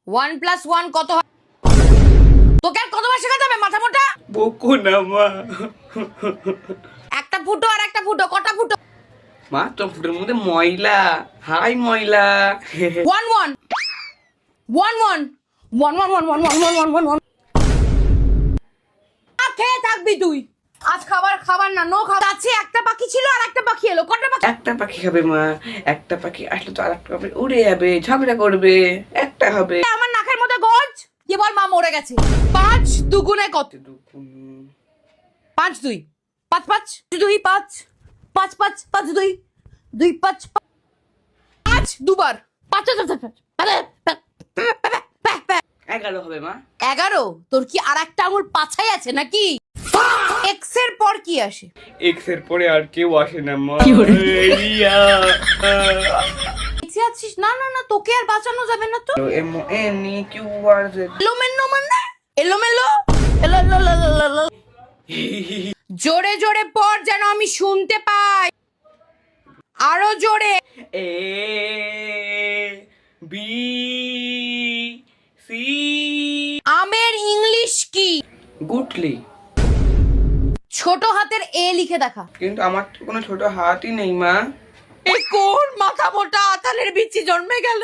1+1 কত হয়? তোকে আর কতবার শেখাতে হবে মাথা মোটা? বকো না মা। একটা ফুটো আর একটা ফুটো, কটা ফুটো? মা তোর ফুটের মধ্যে ময়লা, হাই ময়লা। 1 1 1 1 1 1 1 1 1 1 1 1 খেয়ে থাকবি তুই। আজ খাবার না, নো খাবার। আছে একটা পাখি ছিল আর একটা পাখি এলো। কটা পাখি? একটা পাখি খাবে মা, একটা পাখি আসলে তো আরেকটা পাখি উড়ে যাবে, ঝগড়া করবে, একটা হবে। আমার নাকের মধ্যে গজ। কি বল, মা মরে গেছে। 5 দুগুণে কত? 5 2 5 5 2 5 5 5 5 2 2 5 5 দুবার 5 11 হবে মা। 11। তোর কি আর একটা আঙুল পাছাই আছে নাকি? এক্স এর পর কি আসে? এক্স এর পরে আর কেউ আসে না মা। বেঁচে আছিস? না না না, তোকে আর বাঁচানো যাবে না তো। MONEQRZ। এলোমেলো মানে এলোমেলো। এলো এলো এলো এলো এলো। জোরে জোরে পড় যেন আমি শুনতে পাই। আরো জোরে। A B C। আমের ইংলিশ কি? গুটলি। ছোট হাতের এ লিখে দেখা। কিন্তু আমার তো কোনো ছোট হাতই নেই মা। এই কোন মাথা মোটা আতালের বিচি জন্মে গেল?